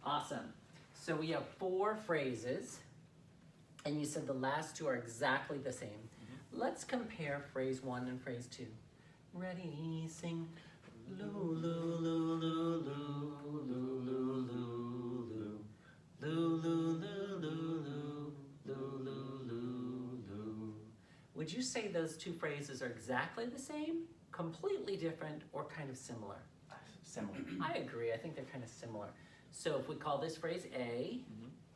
Awesome. So we have 4 phrases, and you said the last 2 are exactly the same. Let's compare phrase 1 and phrase 2. Ready, sing. Loo, loo, loo, loo, loo, loo, loo, loo, loo, loo, loo, loo, loo, loo, loo. Would you say those 2 phrases are exactly the same, completely different, or kind of similar? Similar. I agree. I think they're kind of similar. So if we call this phrase A,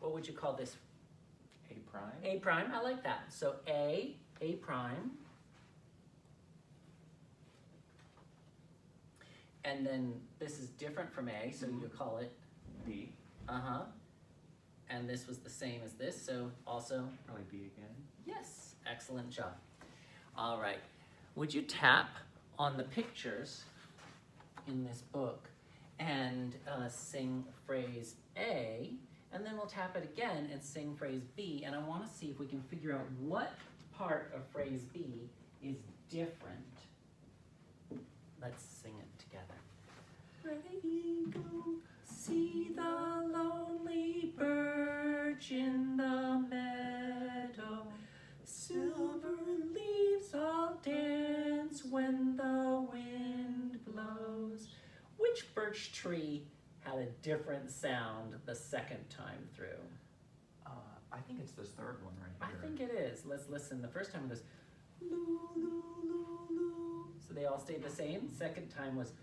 what would you call this? A prime. A prime. I like that. So A prime. And then this is different from A, so you call it B. Uh-huh. And this was the same as this, so also Probably B again. yes. Excellent job. All right. Would you tap on the pictures in this book and sing phrase A, and then we'll tap it again and sing phrase B, and I want to see if we can figure out what part of phrase B is different. Let's sing it together. Ready, go, see the lonely birch in the meadow. Silver leaves all dance when the wind blows. Which birch tree had a different sound the second time through? I think it's this third one right I here. think it is. Let's listen. The first time it was loo, loo, loo, loo. So they all stayed the same. Second time was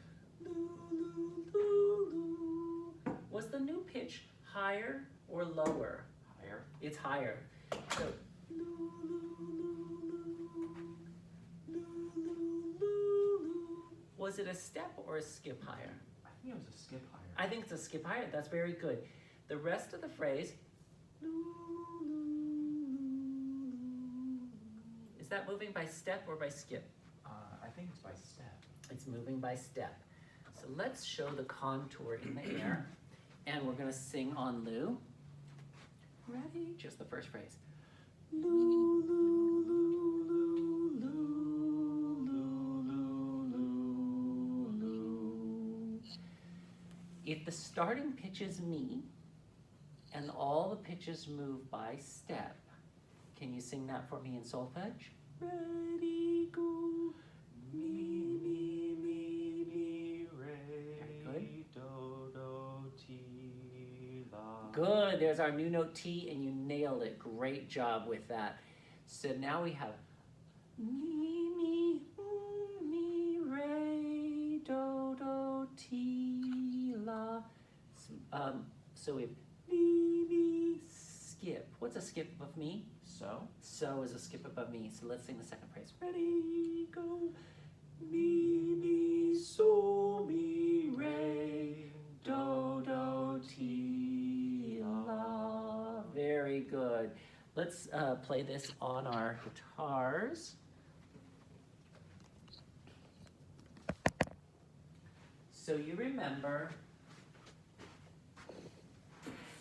loo, loo, loo, loo. Was the new pitch higher or lower? Higher. It's higher. So loo, loo, loo, loo, loo, loo, loo. Was it a step or a skip higher? I think it was a skip higher. I think it's a skip higher. That's very good. The rest of the phrase, loo, loo, loo, loo. Is that moving by step or by skip? I think it's by step. It's moving by step. So let's show the contour in the air, and we're gonna sing on Lou. Ready? Just the first phrase. Lou, lou, lou, lou, lou, lou, lou, lou, lou. If the starting pitch is mi, and all the pitches move by step, can you sing that for me in solfege? Ready, go. Mi, mi, mi, mi, re, Very do, do, ti, la. Good, there's our new note T, and you nailed it. Great job with that. So now we have mi, mi, mi, re, do, do, ti, la. So we have mi, mi, skip. What's a skip above me? So? So is a skip above me. So let's sing the second phrase. Ready, go. Mi, mi, so, mi, re, do, do, ti, La. Very good. Let's play this on our guitars. So you remember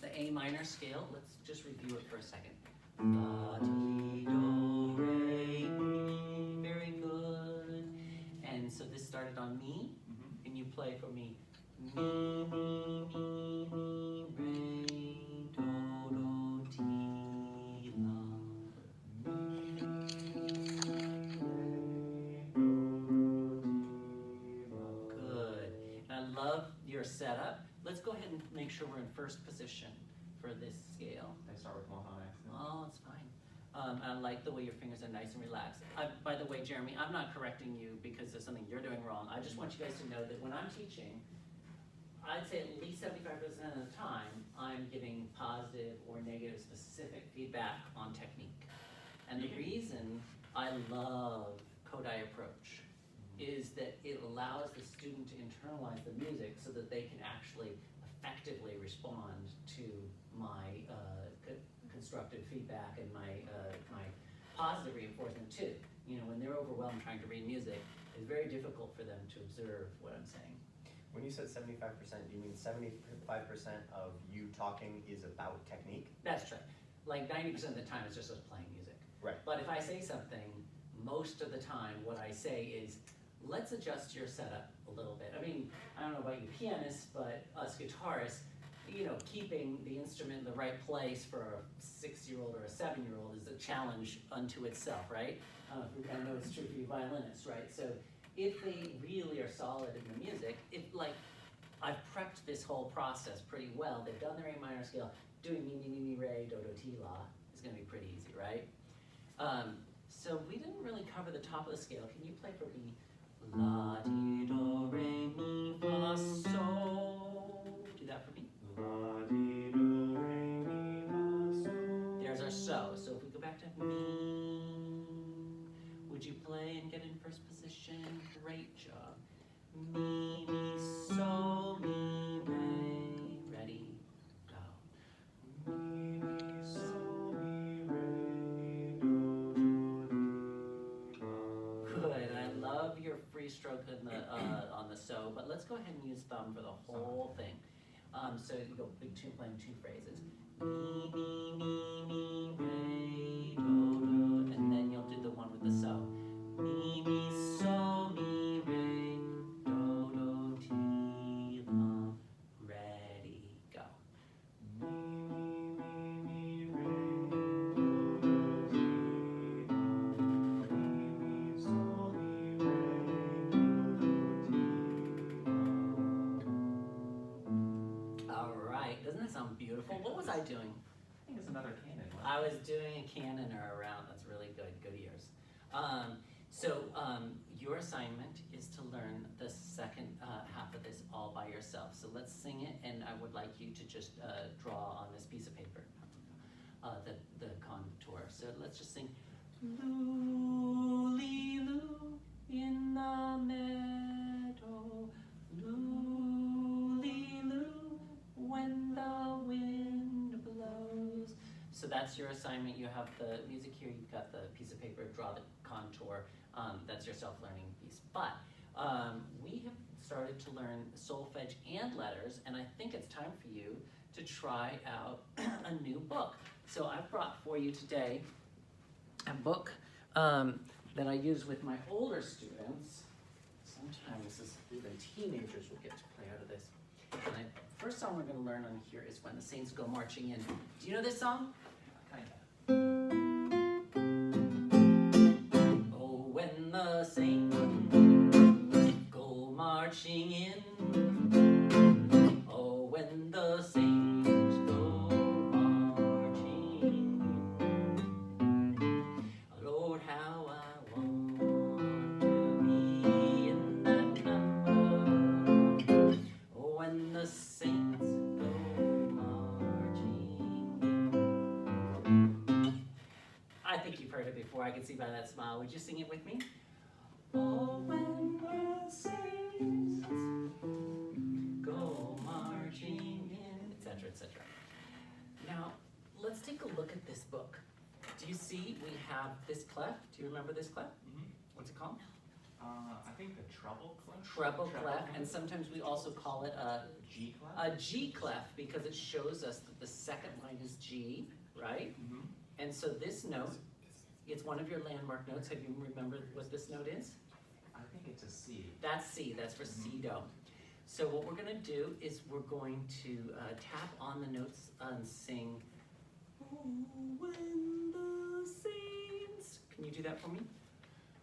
the A minor scale. Let's just review it for a second. La, ti, do, re, mi. Very good. And so this started on mi, and you play for me. Mi, mi, mi, mi, re, do, do, ti, la. Good. And I love your setup. Let's go ahead and make sure we're in first position for this scale. I start with more high. Oh, it's fine. I like the way your fingers are nice and relaxed. By the way, Jeremy, I'm not correcting you because there's something you're doing wrong. I just want you guys to know that when I'm teaching, I'd say at least 75% of the time, I'm giving positive or negative specific feedback on technique. And the reason I love Kodaly approach is that it allows the student to internalize the music so that they can actually effectively respond to my constructive feedback and my positive reinforcement too. You know, when they're overwhelmed trying to read music, it's very difficult for them to observe what I'm saying. When you said 75%, do you mean 75% of you talking is about technique? That's true. Like 90% of the time it's just us playing music. Right. But if I say something, most of the time what I say is, let's adjust your setup a little bit. I mean, I don't know about you pianists, but us guitarists, you know, keeping the instrument in the right place for a 6-year-old or a 7-year-old is a challenge unto itself, right? I know it's true for you violinists, right? So if they really are solid in the music, if like, I've prepped this whole process pretty well, they've done their A minor scale, doing mi, mi, mi, mi, re, do, do, ti, la is gonna be pretty easy, right? So we didn't really cover the top of the scale. Can you play for me? La, ti, do, re, mi, fa, sol. Do that for me. La, di, do, re, mi, fa, sol. There's our so. So if we go back to mi, would you play and get in first position? Great job. Mi, mi, so, mi, re. Ready? Go. Mi, mi, sol, mi, re, do, do, di, la. Good. I love your free stroke on the so, but let's go ahead and use thumb for the whole thing. So you go big two, playing 2 phrases. Mi, mi, mi, mi, re, do, do, and then you'll do the one with the so. Mi, mi, so, mi, re, do, do, ti, la. Ready, go. Mi, mi, mi, re, do, do, ti, la. Mi, mi, sol, mi, re, do, do, ti, la. All right, doesn't that sound beautiful? What was I doing? I think it's another canon one. I was doing a canon or a round. That's really good. Good ears. Your assignment is to learn the second half of this all by yourself. So let's sing it, and I would like you to just draw on this piece of paper the contour. So let's just sing. Loo-lee-loo in the meadow. Loo-lee-loo when the wind blows. So that's your assignment. You have the music here, you've got the piece of paper, draw the contour. That's your self-learning piece. But we have started to learn solfege and letters, and I think it's time for you to try out a new book. So I've brought for you today a book that I use with my older students. Sometimes even teenagers will get to play out of this. And first song we're going to learn on here is When the Saints Go Marching In. Do you know this song? Kinda. Oh, when the saints go marching in. Oh, when the saints go marching in. Lord, how I want to be in that number. Oh, when the saints go marching in. I think you've heard it before. I can see by that smile. Would you sing it with me? Oh, when the saints go marching in, etc., etc. Now, let's take a look at this book. Do you see we have this clef? Do you remember this clef? Mm-hmm. What's it called? I think the treble clef. Treble clef, and sometimes we also call it G clef. a G clef because it shows us that the second line is G, right? Mm-hmm. And so this note, it's one of your landmark notes. Have you remembered what this note is? I think it's a C. That's C, that's for C do. So what we're gonna do is we're going to tap on the notes and sing, oh, when the saints. Can you do that for me?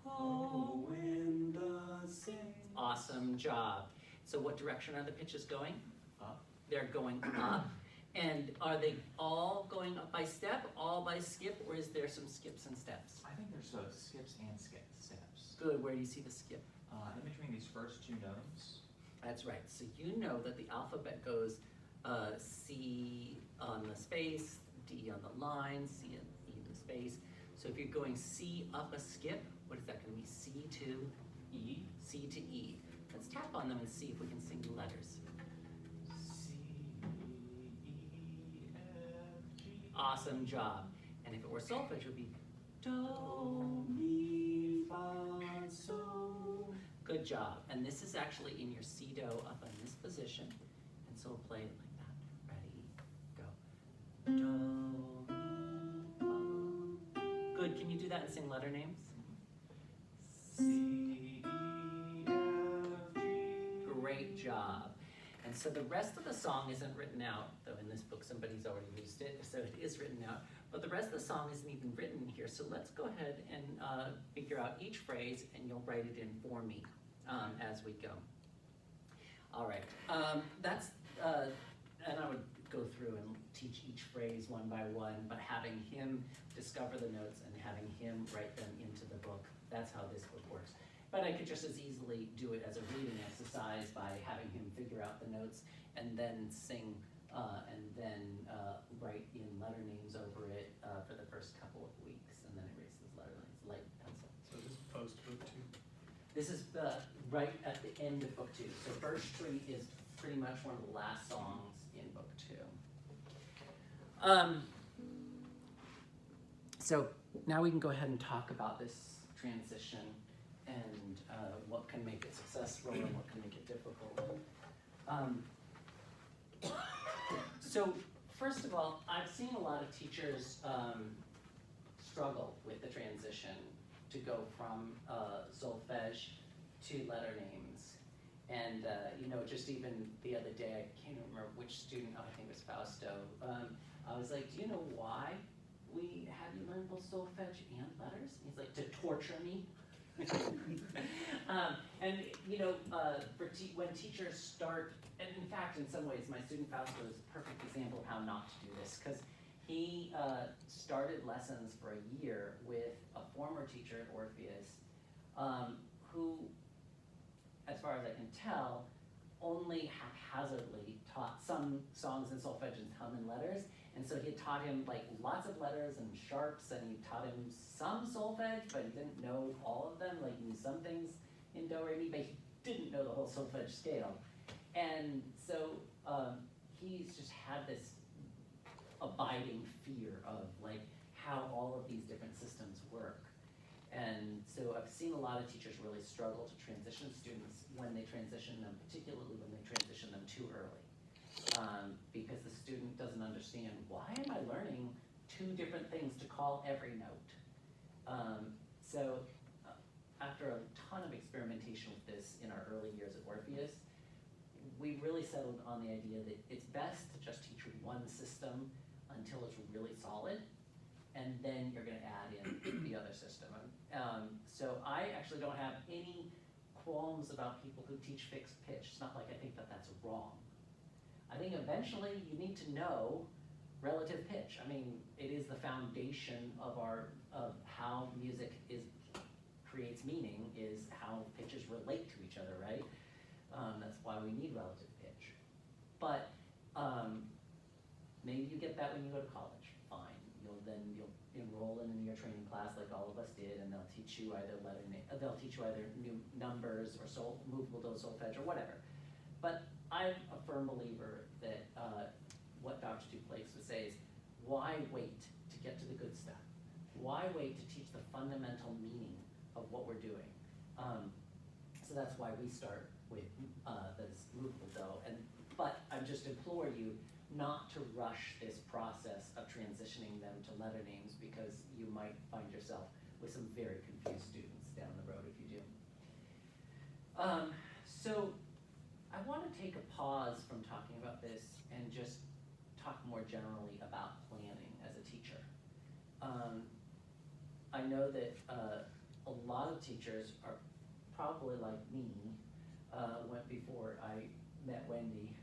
Oh, when the saints. Awesome job. So what direction are the pitches going? Up. They're going up. And are they all going up by step, all by skip, or is there some skips and steps? I think there's skips and steps. Good, where do you see the skip? In between these first 2 notes. That's right. So you know that the alphabet goes C on the space, D on the line, C and E in the space. So if you're going C up a skip, what is that going to be? C to E? C to E. Let's tap on them and see if we can sing the letters. C, E, F, G. Awesome job. And if it were solfege, it would be do, mi, fa, sol. Good job. And this is actually in your C do up in this position. And so we'll play it like that. Ready, go. Do, mi, fa. Good. Can you do that and sing letter names? C, E, F, G. Great job. And so the rest of the song isn't written out, though in this book somebody's already used it, so it is written out. But the rest of the song isn't even written here, so let's go ahead and figure out each phrase, and you'll write it in for me as we go. All right, and I would go through and teach each phrase one by one, but having him discover the notes and having him write them into the book, that's how this book works. But I could just as easily do it as a reading exercise by having him figure out the notes and then sing and then write in letter names over it for the first couple of weeks, and then erase those letter names, light pencil. So this is post book 2. This is right at the end of book 2. So Birch Tree is pretty much one of the last songs in book 2. So now we can go ahead and talk about this transition and what can make it successful and what can make it difficult. So first of all, I've seen a lot of teachers struggle with the transition to go from solfege to letter names. And just even the other day, I can't remember which student, I think it was Fausto, I was like, do you know why we had you learn both solfege and letters? He's like, to torture me. When teachers start, and in fact, in some ways, my student Fausto is a perfect example of how not to do this, because he started lessons for a year with a former teacher at Orpheus, who, as far as I can tell, only haphazardly taught some songs in solfege and some in letters. And so he taught him like lots of letters and sharps, and he taught him some solfege, but he didn't know all of them. Like he knew some things in do, re, mi, but he didn't know the whole solfege scale. And so he's just had this abiding fear of like how all of these different systems work. And so I've seen a lot of teachers really struggle to transition students when they transition them, particularly when they transition them too early. Because the student doesn't understand, why am I learning 2 different things to call every note? After a ton of experimentation with this in our early years at Orpheus, we really settled on the idea that it's best to just teach one system until it's really solid, and then you're going to add in the other system. So I actually don't have any qualms about people who teach fixed pitch. It's not like I think that that's wrong. I think eventually you need to know relative pitch. I mean, it is the foundation of how music creates meaning, is how pitches relate to each other, right? That's why we need relative pitch. But maybe you get that when you go to college. Fine. You'll enroll in your training class like all of us did, and they'll teach you either new numbers or movable do solfege or whatever. But I'm a firm believer that what Dr. Duplaix would say is, why wait to get to the good stuff? Why wait to teach the fundamental meaning of what we're doing? So that's why we start with this movable do. But I just implore you not to rush this process of transitioning them to letter names, because you might find yourself with some very confused students down the road if you do. So I want to take a pause from talking about this and just talk more generally about planning as a teacher. I know that a lot of teachers are probably like me, went before I met Wendy,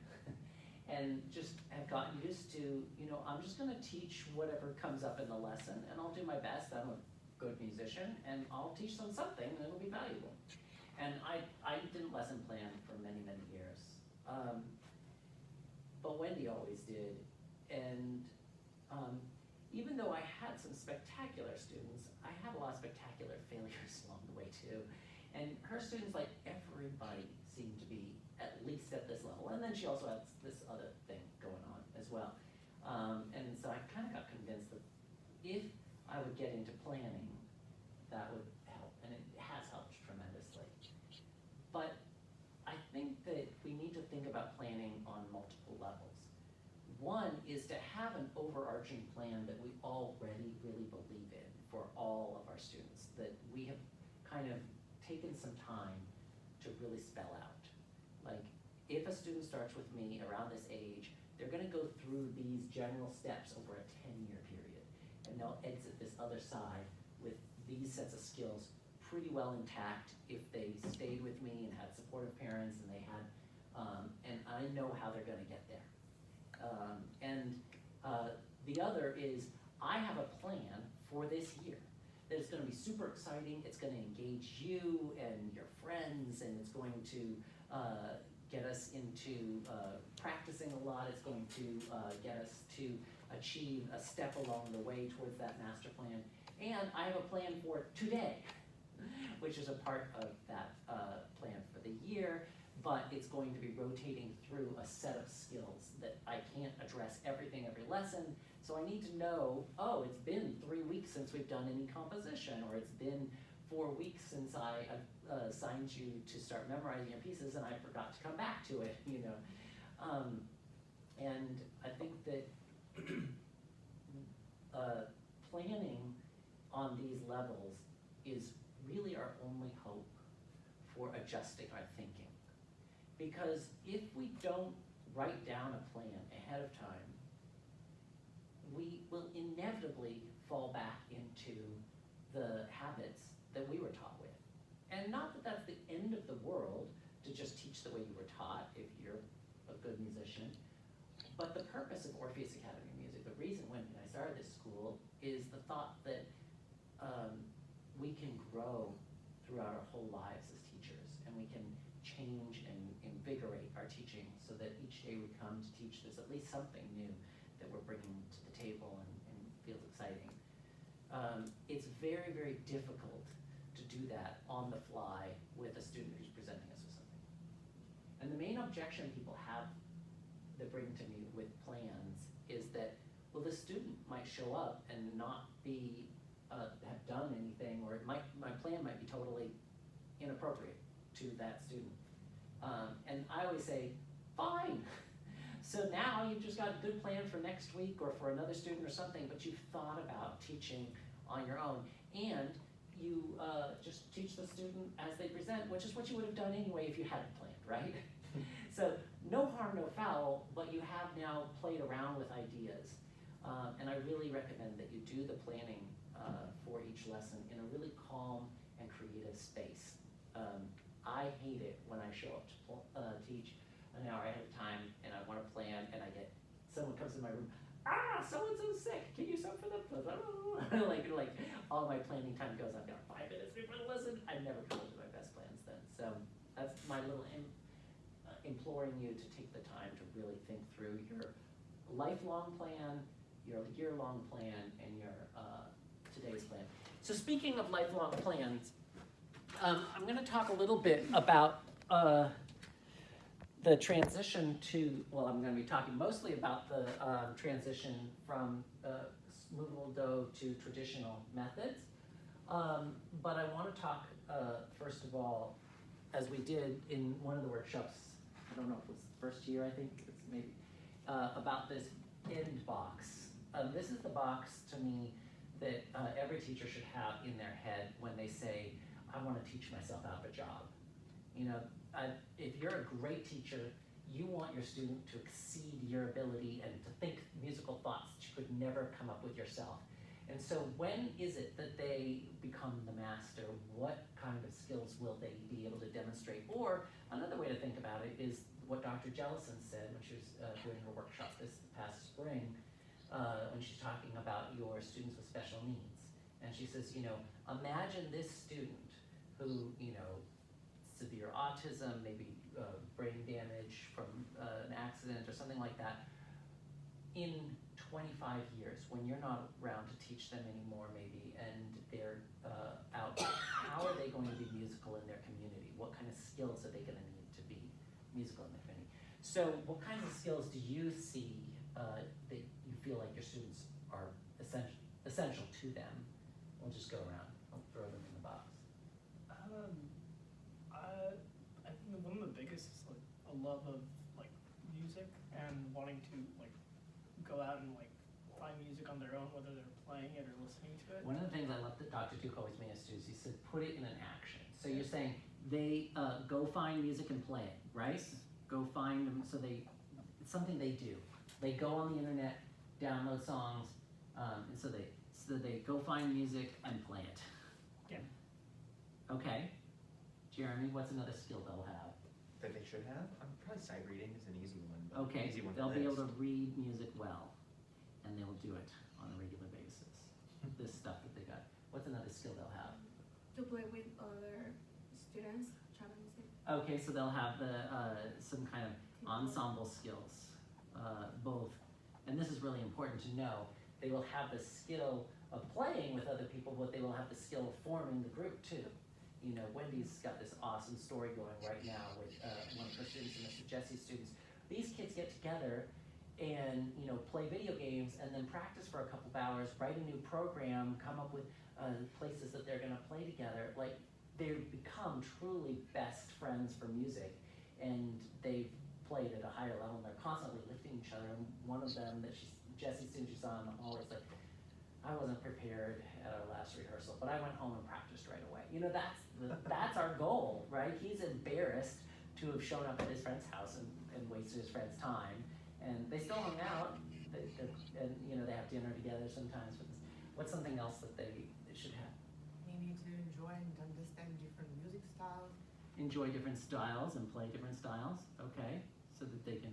and just have gotten used to, I'm just going to teach whatever comes up in the lesson, and I'll do my best. I'm a good musician, and I'll teach them something, and it'll be valuable. And I didn't lesson plan for many, many years. But Wendy always did. And even though I had some spectacular students, I had a lot of spectacular failures along the way too. And her students, like everybody, seemed to be at least at this level. And then she also had this other thing going on as well. And so I kind of got convinced that if I would get into planning, that would help. And it has helped tremendously. But I think that we need to think about planning on multiple levels. One is to have an overarching plan that we already really believe in for all of our students, that we have kind of taken some time to really spell out. Like, if a student starts with me around this age, they're gonna go through these general steps over a 10-year period. And they'll exit this other side with these sets of skills pretty well intact if they stayed with me and had supportive parents and they had, and I know how they're gonna get there. The other is, I have a plan for this year that's gonna be super exciting. It's gonna engage you and your friends, and it's going to get us into practicing a lot. It's going to get us to achieve a step along the way towards that master plan. And I have a plan for today, which is a part of that plan for the year, but it's going to be rotating through a set of skills that I can't address everything every lesson. So I need to know, oh, it's been 3 weeks since we've done any composition, or it's been 4 weeks since I assigned you to start memorizing your pieces and I forgot to come back to it, you know. And I think that planning on these levels is really our only hope for adjusting our thinking. Because if we don't write down a plan ahead of time, we will inevitably fall back into the habits that we were taught with. And not that that's the end of the world to just teach the way you were taught if you're a good musician, but the purpose of Orpheus Academy of Music, the reason when I started this school, is the thought that we can grow throughout our whole lives as teachers, and we can change and invigorate our teaching so that each day we come to teach, there's at least something new that we're bringing to the table and feels exciting. It's very, very difficult to do that on the fly with a student who's presenting us with something. And the main objection people have that bring to me with plans is that, well, the student might show up and not be have done anything, or my plan might be totally inappropriate to that student. And I always say, fine. So now you've just got a good plan for next week or for another student or something, but you've thought about teaching on your own. And you just teach the student as they present, which is what you would have done anyway if you hadn't planned, right? So no harm, no foul, but you have now played around with ideas. And I really recommend that you do the planning for each lesson in a really calm and creative space. I hate it when I show up to teach an hour ahead of time and I want to plan and I get, someone comes in my room, so-and-so's sick, can you sew for them? like all my planning time goes, I've got 5 minutes before the lesson. I never come up with my best plans then. So that's my little imploring you to take the time to really think through your lifelong plan, your year-long plan, and your today's plan. So speaking of lifelong plans, I'm going to talk a little bit about the transition to, well, I'm going to be talking mostly about the transition from movable do to traditional methods. But I want to talk, first of all, as we did in one of the workshops, I don't know if it was the first year, I think it's maybe, about this end box. This is the box, to me, that every teacher should have in their head when they say, I want to teach myself out of a job. You know, if you're a great teacher, you want your student to exceed your ability and to think musical thoughts that you could never come up with yourself. And so when is it that they become the master? What kind of skills will they be able to demonstrate? Or another way to think about it is what Dr. Jellison said when she was doing her workshop this past spring, when she's talking about your students with special needs. And she says, you know, imagine this student who, you know, severe autism, maybe brain damage from an accident or something like that, in 25 years, when you're not around to teach them anymore maybe, and they're out, how are they going to be musical in their community? What kind of skills are they going to need to be musical in their community? So what kinds of skills do you see that you feel like your students are essential to them? We'll just go around. I'll throw them in the box. I think one of the biggest is like a love of like music and wanting to like go out and like find music on their own, whether they're playing it or listening to it. One of the things I love that Dr. Duke always made us do is he said, put it in an action. So you're saying they go find music and play it, right? go find them. So it's something they do. They go on the internet, download songs, and so they go find music and play it. Yeah. Okay. Jeremy, what's another skill they'll have? That they should have? Probably sight reading is an easy one. But Okay, easy one they'll be able list. to read music well, and they will do it on a regular basis. This stuff that they got. What's another skill they'll have? To play with other students, chamber music. Okay, so they'll have some kind of ensemble skills, both. And this is really important to know. They will have the skill of playing with other people, but they will have the skill of forming the group too. You know, Wendy's got this awesome story going right now with one of her students and Mr. Jesse's students. These kids get together and, you know, play video games and then practice for a couple of hours, write a new program, come up with places that they're gonna play together. Like, they've become truly best friends for music, and they've played at a higher level, and they're constantly lifting each other. And one of them Jesse's student she saw in the hall was like, I wasn't prepared at our last rehearsal, but I went home and practiced right away. You know, that's our goal, right? He's embarrassed to have shown up at his friend's house and wasted his friend's time, and they still hung out, and you know, they have dinner together sometimes. But what's something else that they should have? Maybe to enjoy and understand different music styles. Enjoy different styles and play different styles, okay, so that they can.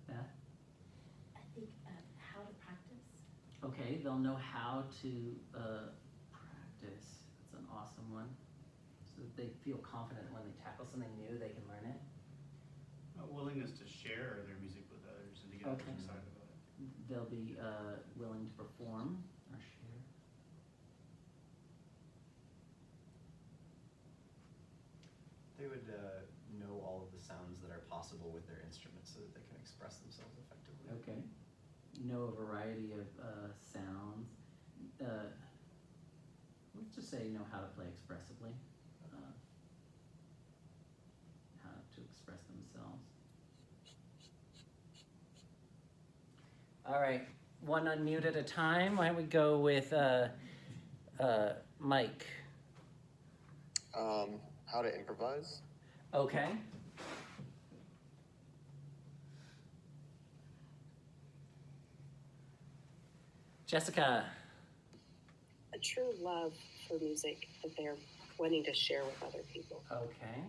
Beth? I think how to practice. Okay, they'll know how to practice. That's an awesome one. So that they feel confident when they tackle something new, they can learn it. A willingness to share their music with others and to get others excited about it. They'll be willing to perform or share. They would know all of the sounds that are possible with their instruments so that they can express themselves effectively. Okay. Know a variety of sounds. Let's just say know how to play expressively. How to express themselves. All right, one unmute at a time. Why don't we go with Mike? How to improvise. Okay. Jessica. A true love for music that they're wanting to share with other people. Okay.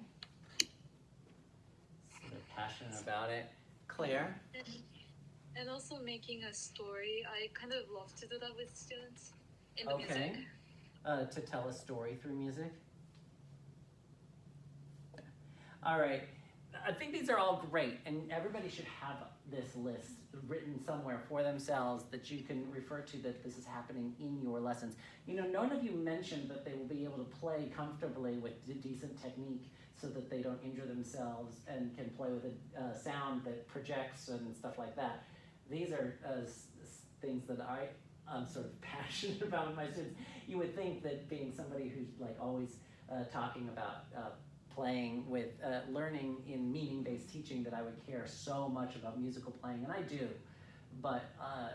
So they're passionate about it. Claire. And also making a story. I kind of love to do that with students in the music. Okay. To tell a story through music. All right. I think these are all great, and everybody should have this list written somewhere for themselves that you can refer to, that this is happening in your lessons. You know, none of you mentioned that they will be able to play comfortably with decent technique so that they don't injure themselves and can play with a sound that projects and stuff like that. These are things that I'm sort of passionate about with my students. You would think that being somebody who's like always talking about playing with learning in meaning-based teaching, that I would care so much about musical playing, and I do, but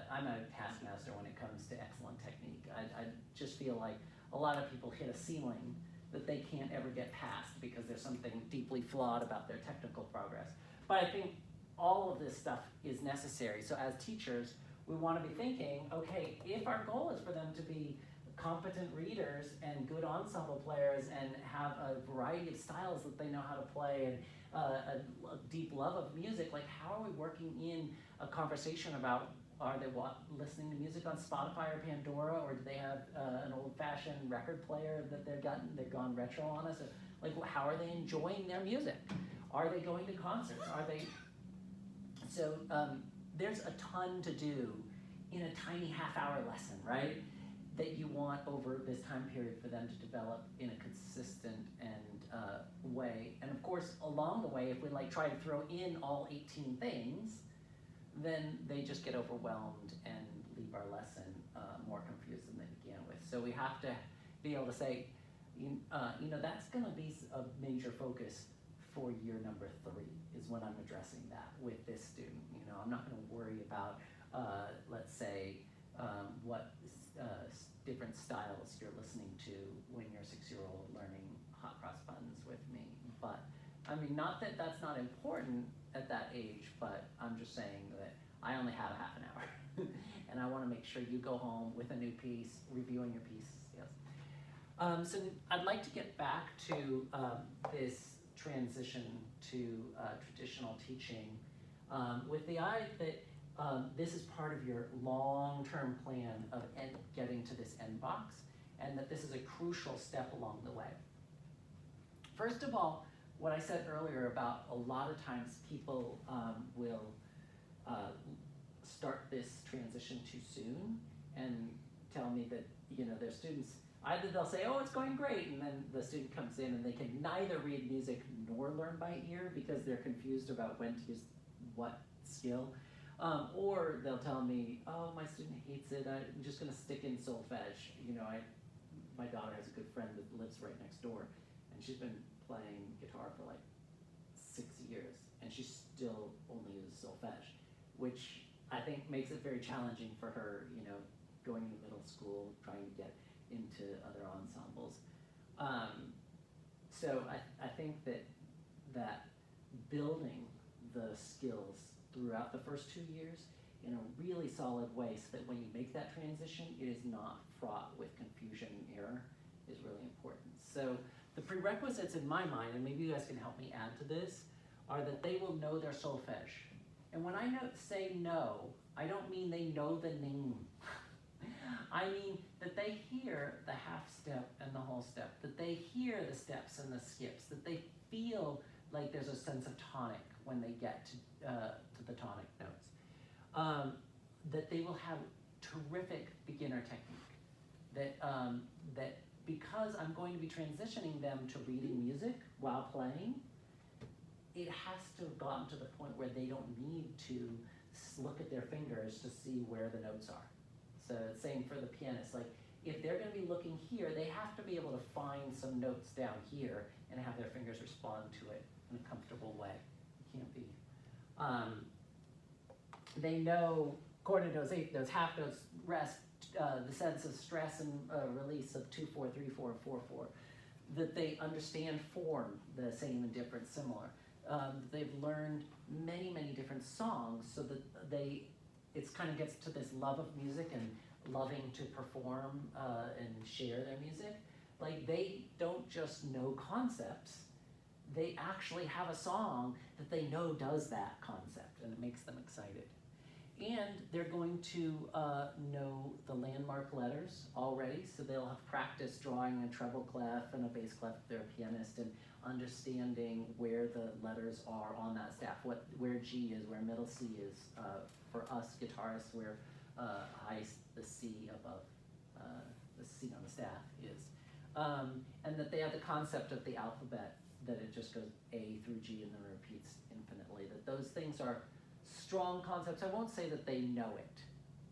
I'm a taskmaster when it comes to excellent technique. I just feel like a lot of people hit a ceiling that they can't ever get past because there's something deeply flawed about their technical progress. But I think all of this stuff is necessary. So as teachers, we want to be thinking, okay, if our goal is for them to be competent readers and good ensemble players and have a variety of styles that they know how to play and a deep love of music, like how are we working in a conversation about, are they listening to music on Spotify or Pandora, or do they have an old-fashioned record player that they've gone retro on us? Like, how are they enjoying their music? Are they going to concerts? Are they? So there's a ton to do in a tiny half-hour lesson, right? That you want over this time period for them to develop in a consistent and way. And of course, along the way, if we like try to throw in all 18 things, then they just get overwhelmed and leave our lesson more confused than they began with. So we have to be able to say, you know, that's going to be a major focus for year number 3 is when I'm addressing that with this student. You know, I'm not going to worry about, let's say, what different styles you're listening to when your 6-year-old learning hot cross buns with me. But I mean, not that that's not important at that age, but I'm just saying that I only have half an hour. And I want to make sure you go home with a new piece, reviewing your pieces, yes. So I'd like to get back to this transition to traditional teaching with the eye that this is part of your long-term plan of getting to this end box, and that this is a crucial step along the way. First of all, what I said earlier about a lot of times people will start this transition too soon and tell me that, you know, their students, either they'll say, oh, it's going great, and then the student comes in and they can neither read music nor learn by ear because they're confused about when to use what skill. Or they'll tell me, oh, my student hates it, I'm just gonna stick in solfege. You know, my daughter has a good friend that lives right next door, and she's been playing guitar for like 6 years, and she still only uses solfege, which I think makes it very challenging for her, you know, going to middle school, trying to get into other ensembles. So I think that building the skills throughout the first 2 years in a really solid way so that when you make that transition, it is not fraught with confusion and error is really important. So the prerequisites in my mind, and maybe you guys can help me add to this, are that they will know their solfege. And when I say know, I don't mean they know the name. I mean that they hear the half step and the whole step, that they hear the steps and the skips, that they feel like there's a sense of tonic when they get to the tonic notes. That they will have terrific beginner technique. That because I'm going to be transitioning them to reading music while playing, it has to have gotten to the point where they don't need to look at their fingers to see where the notes are. So same for the pianist. Like if they're going to be looking here, they have to be able to find some notes down here and have their fingers respond to it in a comfortable way. It can't be. They know quarter notes, eighth notes, half notes, rest, the sense of stress and release of 2/4, 3/4, 4/4. That they understand form, the same and different, similar. They've learned many different songs so that it kind of gets to this love of music and loving to perform and share their music. Like they don't just know concepts, they actually have a song that they know does that concept, and it makes them excited. And they're going to know the landmark letters already, so they'll have practiced drawing a treble clef and a bass clef if they're a pianist, and understanding where the letters are on that staff, where G is, where middle C is. For us guitarists, where the C above the C on the staff is. And that they have the concept of the alphabet, that it just goes A through G and then repeats infinitely. That those things are strong concepts. I won't say that they know it.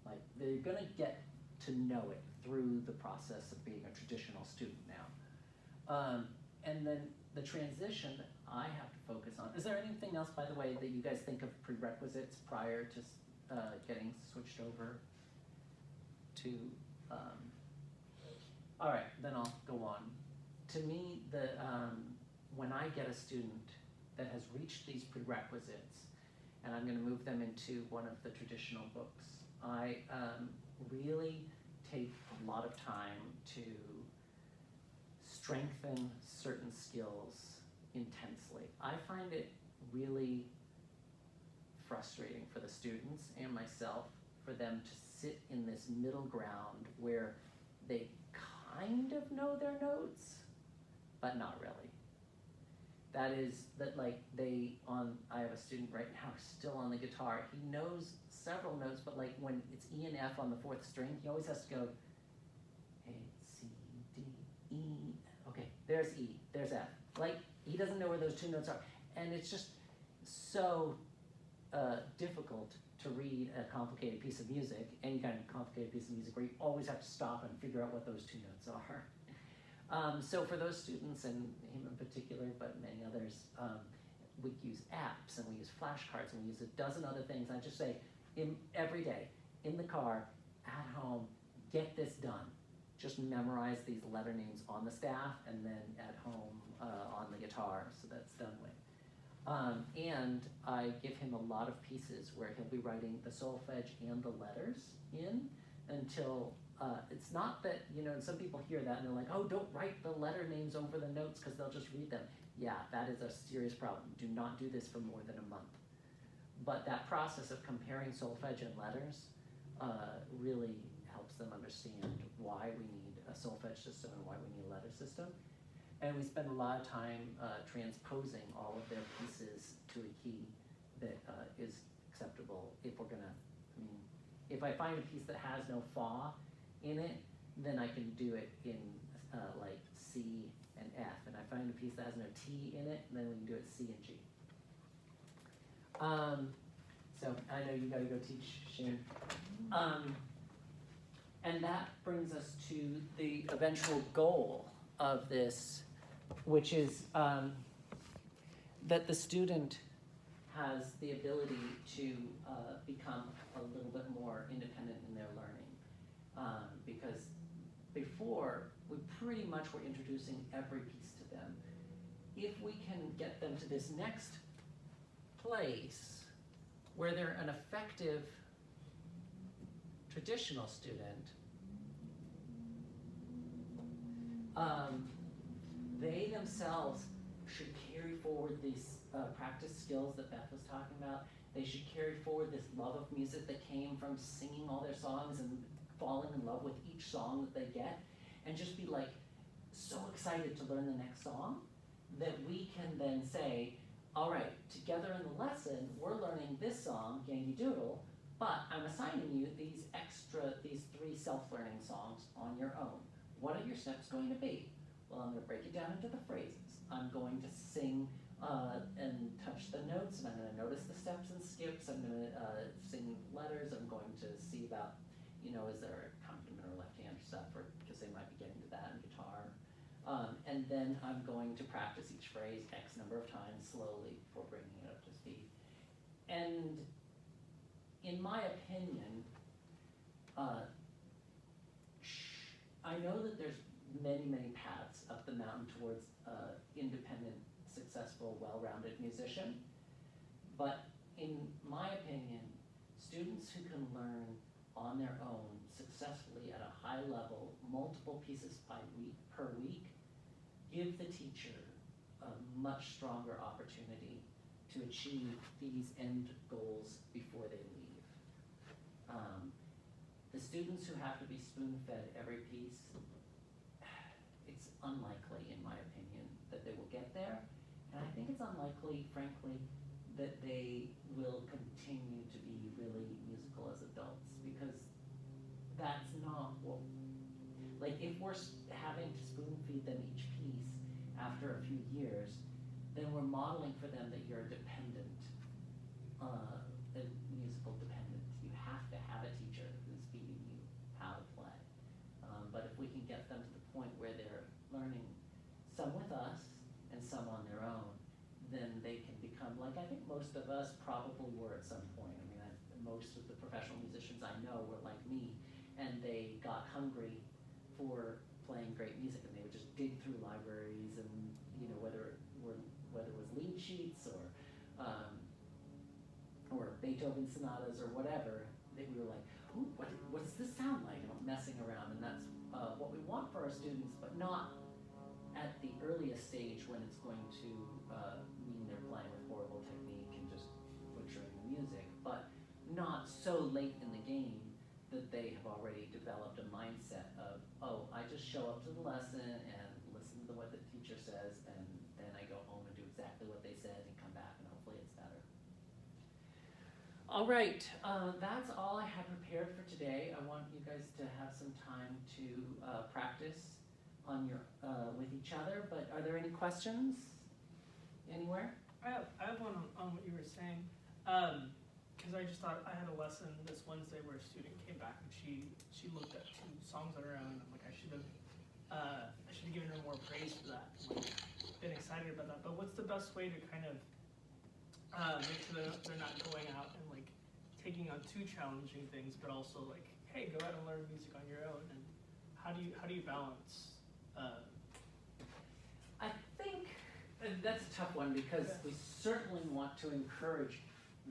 Like they're gonna get to know it through the process of being a traditional student now. And then the transition that I have to focus on. Is there anything else, by the way, that you guys think of prerequisites prior to getting switched over to? All right, then I'll go on. To me, when I get a student that has reached these prerequisites, and I'm going to move them into one of the traditional books, I really take a lot of time to strengthen certain skills intensely. I find it really frustrating for the students and myself for them to sit in this middle ground where they kind of know their notes, but not really. That is, that like I have a student right now who's still on the guitar. He knows several notes, but like when it's E and F on the 4th string, he always has to go A, C, D, E. Okay, there's E, there's F. Like, he doesn't know where those two notes are. And it's just so difficult to read a complicated piece of music, any kind of complicated piece of music, where you always have to stop and figure out what those two notes are. So for those students, and him in particular, but many others, we use apps and we use flashcards and we use a dozen other things. I just say, every day, in the car, at home, get this done. just memorize these letter names on the staff and then at home on the guitar, so that's done with. And I give him a lot of pieces where he'll be writing the solfege and the letters in until, it's not that, you know, some people hear that and they're like, oh, don't write the letter names over the notes because they'll just read them. Yeah, that is a serious problem. Do not do this for more than a month. But that process of comparing solfege and letters really helps them understand why we need a solfege system and why we need a letter system. And we spend a lot of time transposing all of their pieces to a key that is acceptable if we're gonna, I mean, if I find a piece that has no fa in it, then I can do it in like C and F. And I find a piece that has no T in it, then we can do it C and G. So I know you gotta go teach Shane. And that brings us to the eventual goal of this, which is that the student has the ability to become a little bit more independent in their learning. Because before, we pretty much were introducing every piece to them. If we can get them to this next place where they're an effective traditional student, they themselves should carry forward these practice skills that Beth was talking about. They should carry forward this love of music that came from singing all their songs and falling in love with each song that they get, and just be like so excited to learn the next song that we can then say, all right, together in the lesson, we're learning this song, Yankee Doodle, but I'm assigning you these 3 self-learning songs on your own. What are your steps going to be? Well, I'm going to break it down into the phrases. I'm going to sing and touch the notes, and I'm going to notice the steps and skips. I'm going to sing letters. I'm going to see about, you know, is there a accompaniment or left-hand stuff, because they might be getting to that in guitar. And then I'm going to practice each phrase X number of times slowly before bringing it up to speed. And in my opinion, I know that there's many, many paths up the mountain towards independent, successful, well-rounded musician. But in my opinion, students who can learn on their own successfully at a high level, multiple pieces per week, give the teacher a much stronger opportunity to achieve these end goals before they leave. The students who have to be spoon-fed every piece, it's unlikely, in my opinion, that they will get there. And I think it's unlikely, frankly, that they will continue to be really musical as adults, because that's not what, like, if we're having to spoon-feed them each piece after a few years, then we're modeling for them that you're dependent, a musical dependent. You have to have a teacher who's feeding you how to play. But if we can get them to the point where they're learning some with us and some on their own, then they can become, like I think most of us probably were at some point. I mean, most of the professional musicians I know were like me, and they got hungry for playing great music, and they would just dig through libraries, and you know, whether it was lead sheets or Beethoven sonatas or whatever, that we were like, ooh, what does this sound like? And messing around, and that's what we want for our students, but not at the earliest stage when it's going to mean they're playing with horrible technique and just butchering the music, but not so late in the game that they have already developed a mindset of, oh, I just show up to the lesson and listen to what the teacher says, and then I go home and do exactly what they said and come back, and hopefully it's better. All right, that's all I have prepared for today. I want you guys to have some time to practice on your with each other, but are there any questions anywhere? I have one on what you were saying, because I just thought I had a lesson this Wednesday where a student came back and she looked at 2 songs on her own, and I'm like, I should have given her more praise for that. I'm like, been excited about that. But what's the best way to kind of make sure that they're not going out and like taking on too challenging things, but also like, hey, go out and learn music on your own? And how do you balance? I think that's a tough one because Yeah. we certainly want to encourage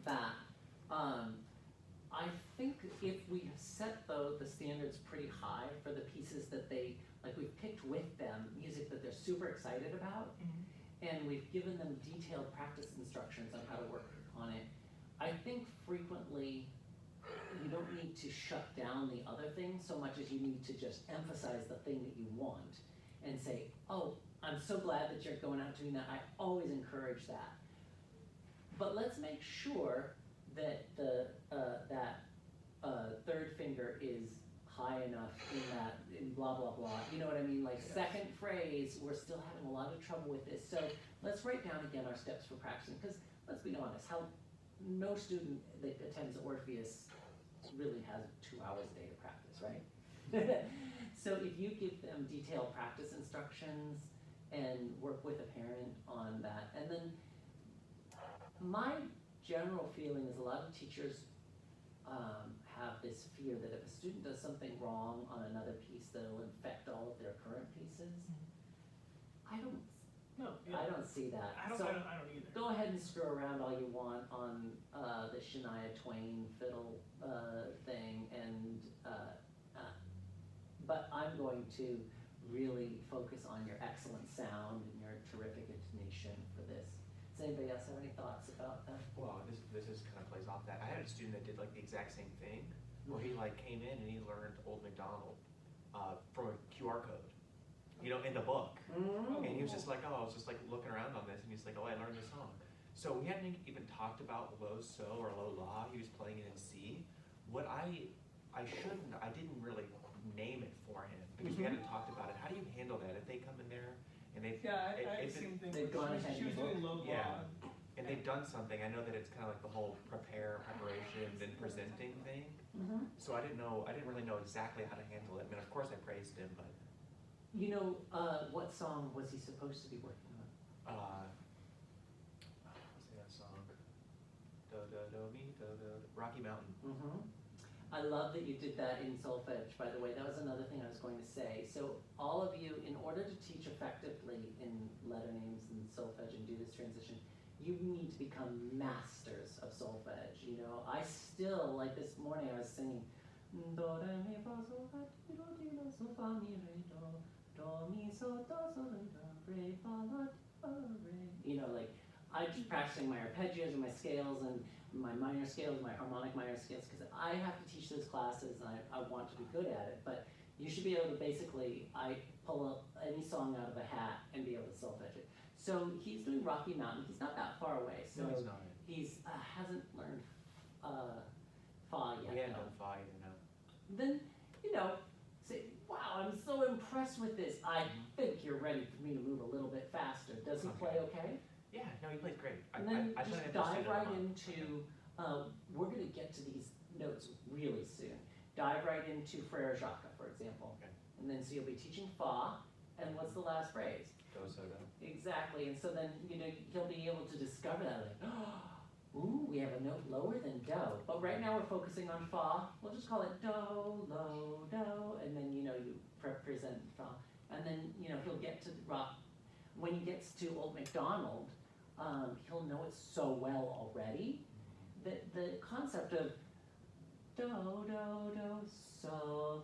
that. I think if we have set the standards pretty high for the pieces that we've picked with them music that they're super excited about, and we've given them detailed practice instructions on how to work on it, I think frequently you don't need to shut down the other things so much as you need to just emphasize the thing that you want and say, oh, I'm so glad that you're going out doing that. I always encourage that. But let's make sure that third finger is high enough in blah, blah, blah. You know what I mean? Like Yes. second phrase, we're still having a lot of trouble with this. So let's write down again our steps for practicing, because let's be honest, no student that attends Orpheus really has 2 hours a day to practice, right? So if you give them detailed practice instructions and work with a parent on that, and then my general feeling is a lot of teachers have this fear that if a student does something wrong on another piece, that'll infect all of their current pieces. I don't see that. I don't either. Go ahead and screw around all you want on the Shania Twain fiddle thing, and but I'm going to really focus on your excellent sound and your terrific intonation for this. Does anybody else have any thoughts about that? Well, this is kind of plays off that. I had a student that did like the exact same thing, where he like came in and he learned Old MacDonald from a QR code, you know, in the book. Mm-hmm. And he was just like, oh, I was just like looking around on this, and he's like, oh, I learned this song. So we hadn't even talked about low so or low la. He was playing it in C. What I didn't really name it for him because we hadn't talked about it. How do you handle that if they come in there and they I same thing. they've gone ahead She was and doing low Yeah. law. and they've done something? I know that it's kind of like the whole preparation then presenting thing. Mm-hmm. So I didn't really know exactly how to handle it. I mean, of course I praised him, but You know, what song was he supposed to be working on? what's that song? Do do do mi do do Rocky Mountain. Mm-hmm. I love that you did that in solfege, by the way. That was another thing I was going to say. So all of you, in order to teach effectively in letter names and solfege and do this transition, you need to become masters of solfege. You know, I still, like this morning, I was singing do, re, mi, fa, sol, fa, ti, do, ti, do, so, fa, mi, re, do, mi, so, do, so, re, do, re, fa, la, ti, fa, re. You know, like, I'm just practicing my arpeggios and my scales and my minor scales, my harmonic minor scales, because I have to teach those classes and I want to be good at it. But you should be able to basically, I pull any song out of a hat and be able to solfege it. So he's doing Rocky Mountain. He's not that far away. So No, he's not. he's hasn't learned fa yet. We hadn't though. done Phi, you know. Then, you know, say, wow, I'm so impressed with this. I think you're ready for me to move a little bit faster. Does he play okay? Yeah, no, he plays great. And then I just shouldn't have dive understood it right a lot. into, we're gonna get to these notes really soon. Dive right into Frere Jacques, for example. Okay. And then so you'll be teaching fa, and what's the last phrase? Do so do. Exactly, and so then, you know, he'll be able to discover that, like, ooh, we have a note lower than do. But right now we're focusing on fa. We'll just call it do, lo, do, and then, you know, you present fa. And then, you know, he'll get to rock. When he gets to Old MacDonald, he'll know it so well already that the concept of do, do, do, so,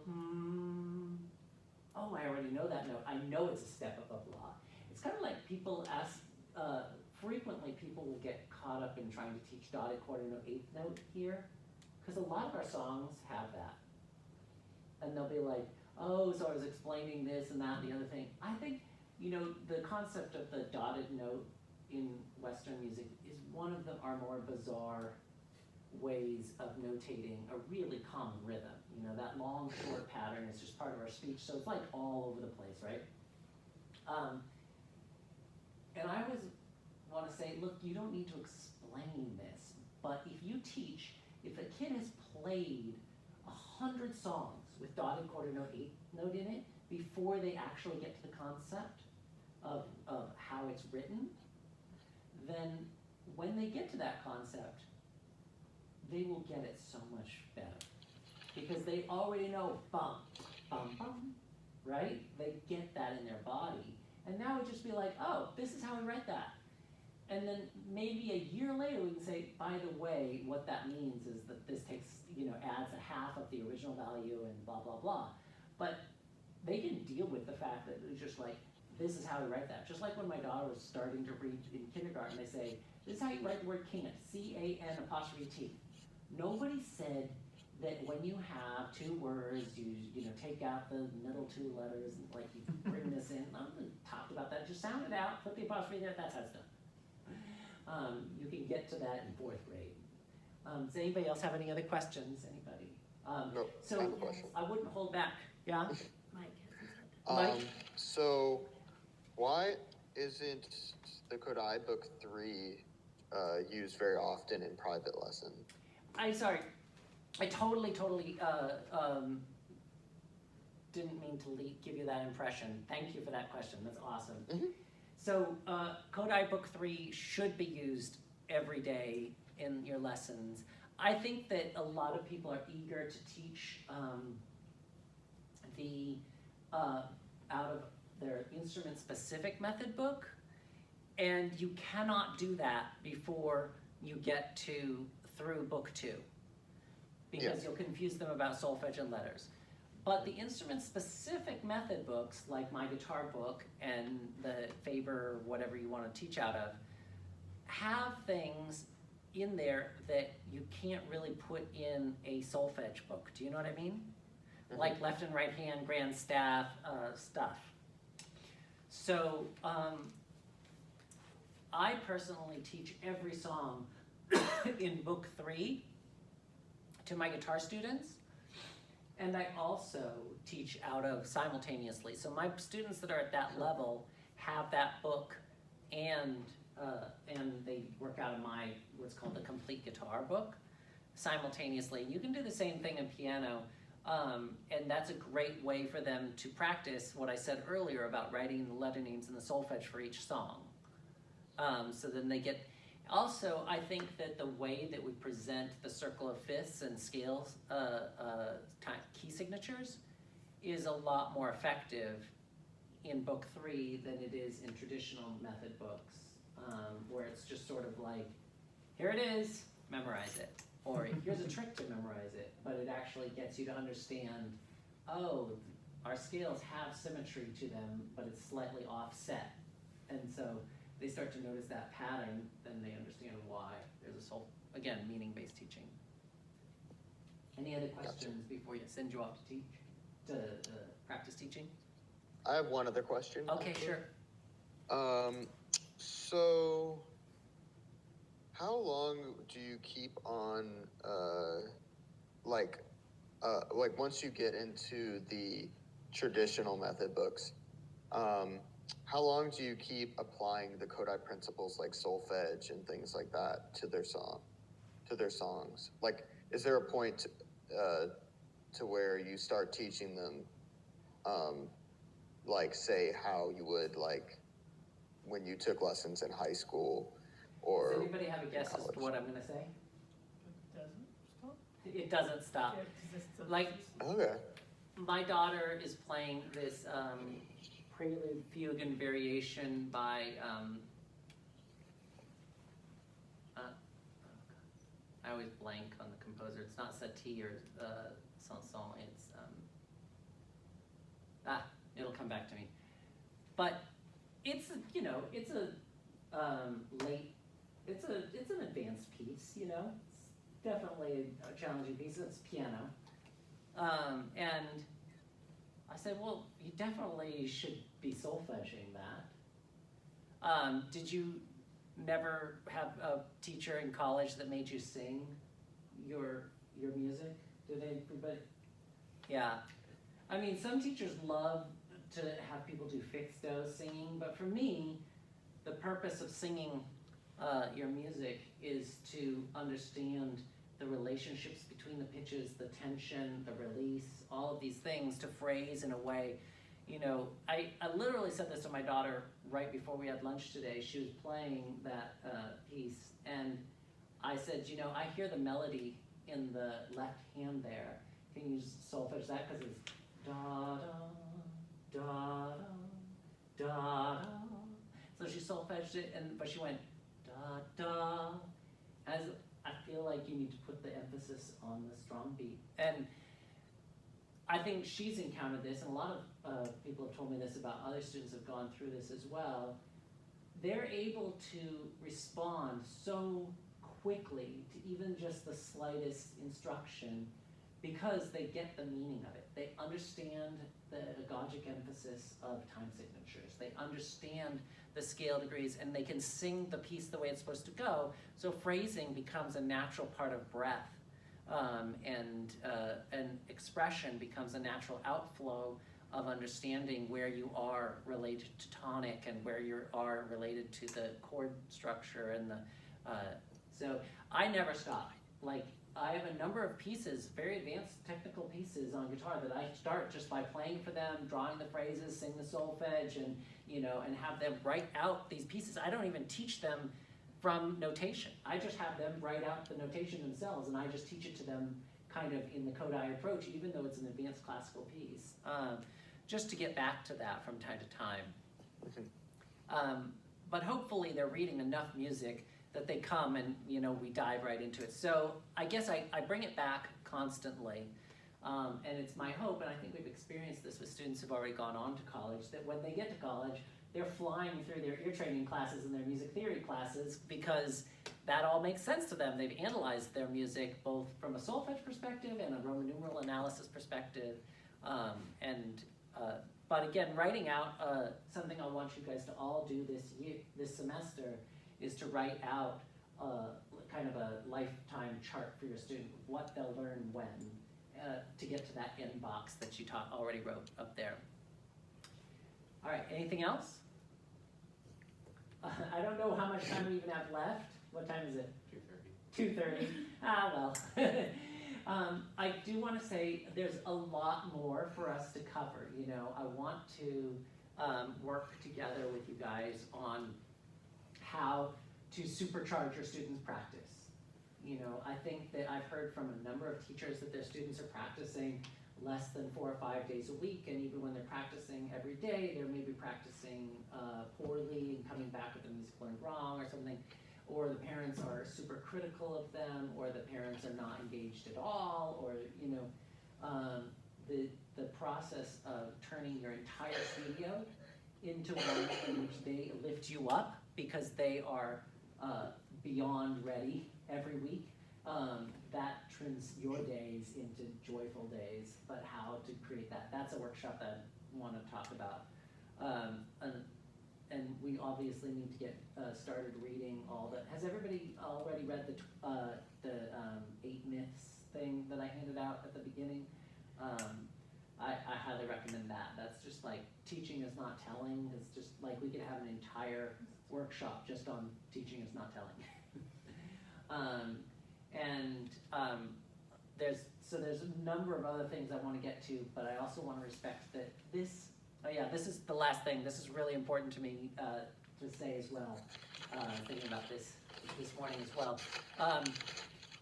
oh, I already know that note. I know it's a step above la. It's kind of like people ask, frequently people will get caught up in trying to teach dotted quarter note, eighth note here, because a lot of our songs have that. And they'll be like, oh, so I was explaining this and that and the other thing. I think, you know, the concept of the dotted note in Western music is one of our more bizarre ways of notating a really common rhythm. You know, that long, short pattern is just part of our speech, so it's like all over the place, right? And I always want to say, look, you don't need to explain this, but if you teach, if a kid has played 100 songs with dotted quarter note, eighth note in it, before they actually get to the concept of how it's written, then when they get to that concept, they will get it so much better. Because they already know bum, bum, bum, right? They get that in their body. And now it'd just be like, oh, this is how we write that. And then maybe a year later we can say, by the way, what that means is that this takes, adds a half of the original value and blah, blah, blah. But they can deal with the fact that it's just like, this is how we write that. Just like when my daughter was starting to read in kindergarten, they say, this is how you write the word can, C-A-N''T. Nobody said that when you have two words, you take out the middle two letters, and like you bring this in. Talked about that. Just sound it out, put the apostrophe there, that's how it's done. You can get to that in 4th grade. Does anybody else have any other questions? Anybody? No, So I have a question. I wouldn't hold back. Yeah? Mike has his hand. Mike? So why isn't the Kodaly Book 3 used very often in private lesson? I'm sorry. I totally didn't mean to give you that impression. Thank you for that question. That's awesome. Mm-hmm. So Kodaly Book 3 should be used every day in your lessons. I think that a lot of people are eager to teach out of their instrument-specific method book, and you cannot do that before you get through Book 2, because you'll confuse them about solfege and letters. But the instrument-specific method books, like my guitar book and the Faber, whatever you want to teach out of, have things in there that you can't really put in a solfege book. Do you know what I mean? Mm-hmm. Like left and right hand, grand staff stuff. So I personally teach every song in Book 3 to my guitar students. And I also teach out of simultaneously. So my students that are at that level have that book, and they work out of my what's called the complete guitar book simultaneously. And you can do the same thing in piano, and that's a great way for them to practice what I said earlier about writing the letter names and the solfege for each song. So then they get. Also, I think that the way that we present the circle of fifths and scales, key signatures, is a lot more effective in Book 3 than it is in traditional method books, where it's just sort of like, here it is, memorize it. Or here's a trick to memorize it, but it actually gets you to understand, oh, our scales have symmetry to them, but it's slightly offset. And so they start to notice that pattern, then they understand why. There's this whole, again, meaning-based teaching. Any other questions before you send you off to teach, to practice teaching? I have one other question. Okay, sure. So how long do you keep on, like once you get into the traditional method books, how long do you keep applying the Kodaly principles like solfege and things like that to their songs? Like, is there a point to where you start teaching them, like, say, how you would, like, when you took lessons in high school or Does anybody have a guess as to what I'm going to say? It doesn't stop. Yeah, 'cause this doesn't Like, cease. Okay. my daughter is playing this Prelude, Fugue, and Variation by, I always blank on the composer. It's not Satie or Sanson. It's, it'll come back to me. But it's, it's an advanced piece, It's definitely a challenging piece. It's piano. And I said, well, you definitely should be solfeging that. Did you never have a teacher in college that made you sing your music? Did everybody? Yeah. I mean, some teachers love to have people do fixed dose singing, but for me, the purpose of singing your music is to understand the relationships between the pitches, the tension, the release, all of these things to phrase in a way. I literally said this to my daughter right before we had lunch today. She was playing that piece, and I said, I hear the melody in the left hand there. Can you solfege that? Because it's da da da da da. So she solfeged it, but she went da da. As I feel like you need to put the emphasis on the strong beat, and I think she's encountered this, and a lot of people have told me this about other students who have gone through this as well. They're able to respond so quickly to even just the slightest instruction because they get the meaning of it. They understand the agogic emphasis of time signatures. They understand the scale degrees, and they can sing the piece the way it's supposed to go. So phrasing becomes a natural part of breath, and expression becomes a natural outflow of understanding where you are related to tonic and where you are related to the chord structure and the. So I never stop. Like, I have a number of pieces, very advanced technical pieces on guitar that I start just by playing for them, drawing the phrases, sing the solfege, and and have them write out these pieces. I don't even teach them from notation. I just have them write out the notation themselves, and I just teach it to them kind of in the Kodaly approach, even though it's an advanced classical piece, just to get back to that from time to time. But hopefully they're reading enough music that they come and we dive right into it. So I guess I bring it back constantly, and it's my hope, and I think we've experienced this with students who've already gone on to college, that when they get to college, they're flying through their ear training classes and their music theory classes because that all makes sense to them. They've analyzed their music both from a solfege perspective and a Roman numeral analysis perspective, but again, writing out something I want you guys to all do this semester is to write out kind of a lifetime chart for your student, what they'll learn when, to get to that end box that you already wrote up there. All right, anything else? I don't know how much time we even have left. What time is it? 2:30. 2:30. Ah, well. I do want to say there's a lot more for us to cover. I want to work together with you guys on how to supercharge your students' practice. I think that I've heard from a number of teachers that their students are practicing less than 4 or 5 days a week, and even when they're practicing every day, they're maybe practicing poorly and coming back with the music learned wrong or something, or the parents are super critical of them, or the parents are not engaged at all, or the process of turning your entire studio into one in which they lift you up because they are beyond ready every week. That turns your days into joyful days, but how to create that, that's a workshop that I want to talk about. And we obviously need to get started reading has everybody already read the 8 myths thing that I handed out at the beginning? I highly recommend that. That's just like teaching is not telling. It's just like we could have an entire workshop just on teaching is not telling. There's a number of other things I want to get to, but I also want to respect that this is the last thing. This is really important to me to say as well, thinking about this morning as well.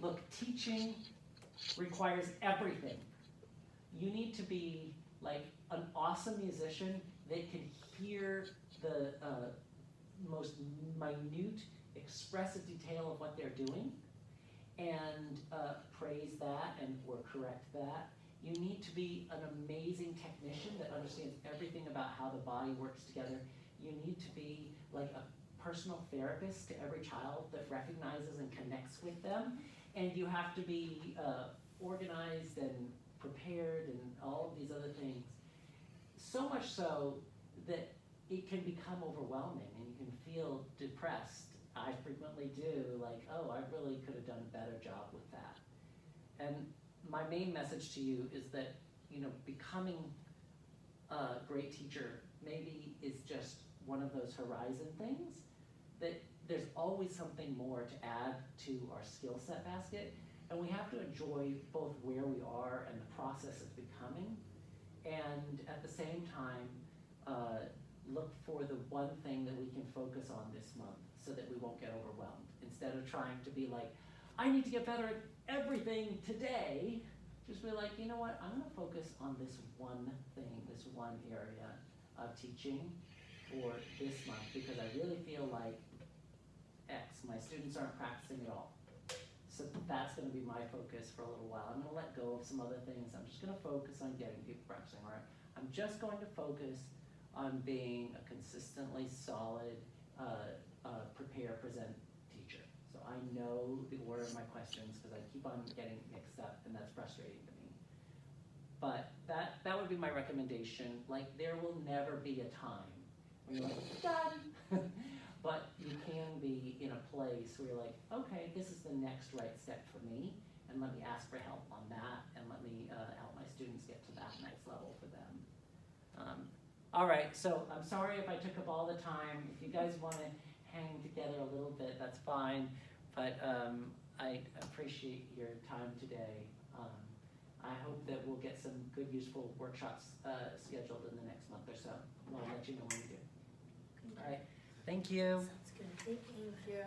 Look, teaching requires everything. You need to be like an awesome musician that can hear the most minute, expressive detail of what they're doing and praise that or correct that. You need to be an amazing technician that understands everything about how the body works together. You need to be like a personal therapist to every child that recognizes and connects with them. And you have to be organized and prepared and all of these other things. So much so that it can become overwhelming and you can feel depressed. I frequently do, like, oh, I really could have done a better job with that. And my main message to you is that, becoming a great teacher maybe is just one of those horizon things, that there's always something more to add to our skill set basket. And we have to enjoy both where we are and the process of becoming. And at the same time, look for the one thing that we can focus on this month so that we won't get overwhelmed. Instead of trying to be like, I need to get better at everything today, just be like, you know what, I'm gonna focus on this one thing, this one area, of teaching for this month, because I really feel like X, my students aren't practicing at all. So that's gonna be my focus for a little while. I'm gonna let go of some other things. I'm just gonna focus on getting people practicing, all right? I'm just going to focus on being a consistently solid, prepare, present teacher. So I know the order of my questions, because I keep on getting mixed up, and that's frustrating to me. But that would be my recommendation. Like, there will never be a time when you're like, done. But you can be in a place where you're like, okay, this is the next right step for me, and let me ask for help on that, and let me help my students get to that next level for them. All right, so I'm sorry if I took up all the time. If you guys want to hang together a little bit, that's fine, but I appreciate your time today. I hope that we'll get some good, useful workshops scheduled in the next month or so. I'll let you know when we do. All right, thank you. Sounds good. Thank you.